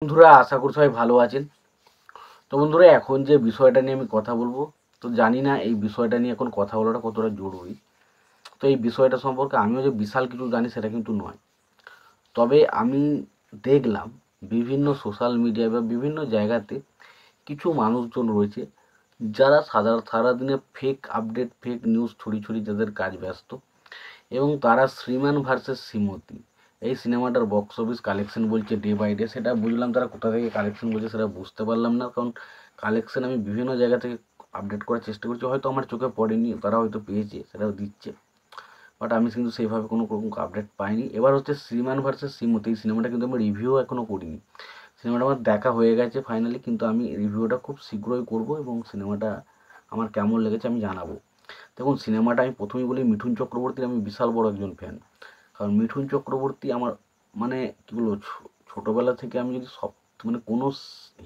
বন্ধুরা, আশা করি সবাই ভালো আছেন। তো বন্ধুরা, এখন যে বিষয়টা নিয়ে আমি কথা বলবো, তো জানি না এই বিষয়টা নিয়ে এখন কথা বলাটা কতটা জরুরি। তো এই বিষয়টা সম্পর্কে আমিও যে বিশাল কিছু জানি সেটা কিন্তু নয়। তবে আমি দেখলাম বিভিন্ন সোশ্যাল মিডিয়ায় বা বিভিন্ন জায়গাতে কিছু মানুষজন রয়েছে যারা সারাদিনে ফেক আপডেট, ফেক নিউজ ছড়িয়ে যাদের কাজ ব্যস্ত, এবং তারা শ্রীমান ভার্সেস শ্রীমতী এই সিনেমাটার বক্স অফিস কালেকশন বলছে ডে বাই ডে। সেটা বুঝলাম, তারা কোথা থেকে কালেকশন বলছে সেটা বুঝতে পারলাম না, কারণ কালেকশন আমি বিভিন্ন জায়গা থেকে আপডেট করার চেষ্টা করছি, হয়তো আমার চোখে পড়েনি, তারা হয়তো পেয়েছে, সেটাও দিচ্ছে, বাট আমি কিন্তু সেইভাবে কোনো রকম আপডেট পাইনি। এবার হচ্ছে শ্রীমান ভার্সেস শ্রীমতী, এই সিনেমাটা কিন্তু আমি রিভিউ এখনও করিনি। সিনেমাটা আমার দেখা হয়ে গেছে ফাইনালি, কিন্তু আমি রিভিউটা খুব শীঘ্রই করব এবং সিনেমাটা আমার কেমন লেগেছে আমি জানাবো। দেখুন, সিনেমাটা আমি প্রথমেই বলি, মিঠুন চক্রবর্তীর আমি বিশাল বড় একজন ফ্যান। কারণ মিঠুন চক্রবর্তী আমার, মানে কী বলবো, ছোটোবেলা থেকে আমি যদি মানে কোনো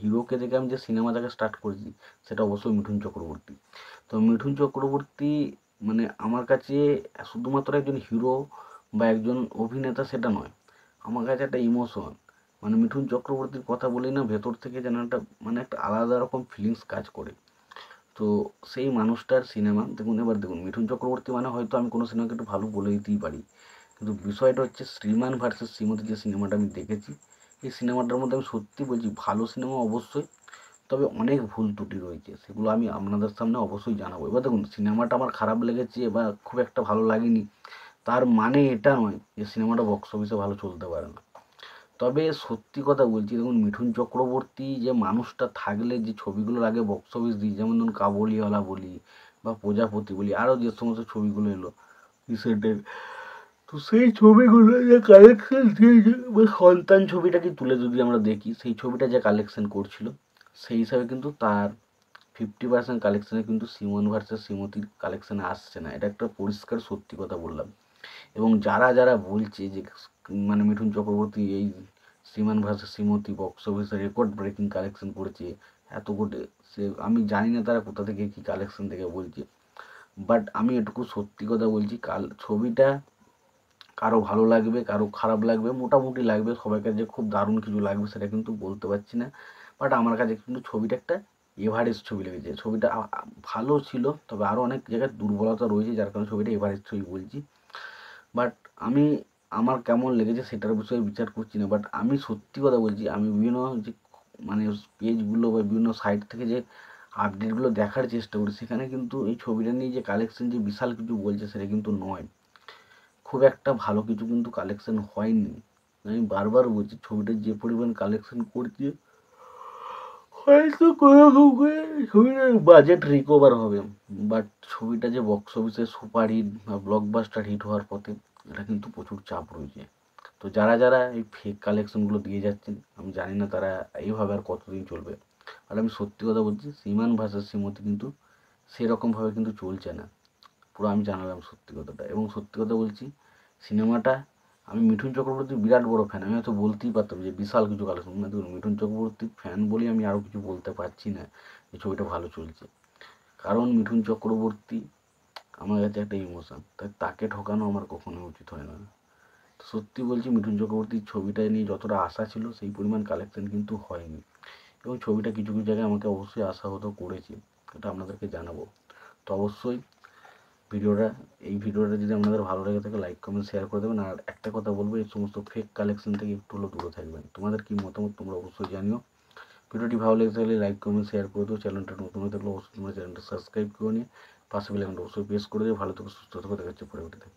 হিরোকে দেখে আমি যে সিনেমা দেখা স্টার্ট করেছি সেটা অবশ্যই মিঠুন চক্রবর্তী। তো মিঠুন চক্রবর্তী মানে আমার কাছে শুধুমাত্র একজন হিরো বা একজন অভিনেতা সেটা নয়, আমার কাছে একটা ইমোশন। মানে মিঠুন চক্রবর্তীর কথা বলি না, ভেতর থেকে যেন একটা, মানে একটা আলাদা রকম ফিলিংস কাজ করে। তো সেই মানুষটার সিনেমা দেখুন। এবার দেখুন, মিঠুন চক্রবর্তী মানে হয়তো আমি কোনো সিনেমাকে একটু ভালো বলে দিতেই পারি, কিন্তু বিষয়টা হচ্ছে শ্রীমান ভার্সেস শ্রীমতী যে সিনেমাটা আমি দেখেছি, এই সিনেমাটার মধ্যে আমি সত্যি বলছি, ভালো সিনেমা অবশ্যই, তবে অনেক ভুল ত্রুটি রয়েছে, সেগুলো আমি আপনাদের সামনে অবশ্যই জানাবো। এবার দেখুন, সিনেমাটা আমার খারাপ লেগেছে বা খুব একটা ভালো লাগেনি তার মানে এটা নয় যে সিনেমাটা বক্স অফিসে ভালো চলতে পারে না। তবে সত্যি কথা বলছি, দেখুন মিঠুন চক্রবর্তী যে মানুষটা থাকলে যে ছবিগুলোর আগে বক্স অফিস দিই, যেমন ধরুন কাবুলিওয়ালা বলি বা প্রজাপতি বলি, আরও যে সমস্ত ছবিগুলো এলো রিসেন্টের, তো সেই ছবিগুলো যে কালেকশন দিয়েছে, বা সন্তান ছবিটাকে তুলে যদি আমরা দেখি, সেই ছবিটা যে কালেকশন করছিল সেই হিসাবে কিন্তু তার 50% কালেকশানে কিন্তু শ্রীমান ভার্সেস শ্রীমতীর কালেকশানে আসছে না। এটা একটা পরিষ্কার সত্যি কথা বললাম। এবং যারা বলছে যে মানে মিঠুন চক্রবর্তী এই শ্রীমান ভার্সেস শ্রীমতী বক্স অফিসে রেকর্ড ব্রেকিং কালেকশন করেছে এত কোটি, সে আমি জানি না তারা কোথা থেকে কী কালেকশন থেকে বলছে, বাট আমি এটুকু সত্যি কথা বলছি, ছবিটা কারো ভালো লাগবে, কারো খারাপ লাগবে, মোটামুটি লাগবে, সবার কাছে খুব দারুণ কিছু লাগবে সেটা কিন্তু বলতে পারছি না। বাট আমার কাছে কিন্তু ছবিটা একটা এভারেজ ছবি লেগেছে। ছবিটা ভালো ছিল, তবে আরও অনেক জায়গায় দুর্বলতা রয়েছে, যার কারণে ছবিটা এভারেজ ছবি বলছি। বাট আমি, আমার কেমন লেগেছে সেটার বিষয়ে বিচার করছি না, বাট আমি সত্যি কথা বলছি, আমি বিভিন্ন যে মানে পেজগুলো বা বিভিন্ন সাইট থেকে যে আপডেটগুলো দেখার চেষ্টা করি, সেখানে কিন্তু এই ছবিটা নিয়ে যে কালেকশন যে বিশাল কিছু বলছে সেটা কিন্তু নয়, খুব একটা ভালো কিছু কিন্তু কালেকশন হয়নি। আমি বারবার বলছি, ছবিটা যে পরিমাণ কালেকশন করছে হয়তো কোনো করে ছবিটার বাজেট রিকভার হবে, বাট ছবিটা যে বক্স অফিসে সুপার হিট বা ব্লকবাস্টার হিট হওয়ার পথে, এটা কিন্তু প্রচুর চাপ রয়েছে। তো যারা এই ফেক কালেকশনগুলো দিয়ে যাচ্ছেন, আমি জানি না তারা এইভাবে আর কতদিন চলবে। আর আমি সত্যি কথা বলছি, শ্রীমান ভার্সেস শ্রীমতী কিন্তু সেরকমভাবে কিন্তু চলছে না, পুরো আমি জানালাম সত্যি কথাটা। এবং সত্যি কথা বলছি, সিনেমাটা, আমি মিঠুন চক্রবর্তীর বিরাট বড় ফ্যান, আমি হয়তো বলতেই পারতাম যে বিশাল কিছু কালেকশন, কিন্তু মিঠুন চক্রবর্তীর ফ্যান বলে আমি আরও কিছু বলতে পারছি না যে ছবিটা ভালো চলছে, কারণ মিঠুন চক্রবর্তী আমার কাছে একটা ইমোশন, তাই তাকে ঠকানো আমার কখনোই উচিত হয় না। তো সত্যি বলছি, মিঠুন চক্রবর্তীর ছবিটা নিয়ে যতটা আশা ছিল সেই পরিমাণ কালেকশন কিন্তু হয়নি, এবং ছবিটা কিছু কিছু জায়গায় আমাকে অবশ্যই আশাহত করেছে, এটা আপনাদেরকে জানাবো। তো অবশ্যই এই ভিডিওটা যদি আপনাদের ভালো লেগে থাকে, লাইক কমেন্ট শেয়ার করে দেবেন। আর একটা কথা বলবো, এই সমস্ত ফেক কালেকশন থেকে একটু হলেও দূরে থাকবেন। তোমাদের কি মতামত তোমরা অবশ্যই জানিও। ভিডিওটি ভালো লেগে থাকলে লাইক কমেন্ট শেয়ার করে দিও। চ্যানেলটা নতুন হয়ে থাকলে অবশ্যই তোমরা চ্যানেলটা সাবস্ক্রাইব করে নিয়ে পাশে বেল আইকনটা অবশ্যই প্রেস করে দিও। ভালো থেকো, সুস্থ থেকো, দেখা হচ্ছে পরবর্তীতে।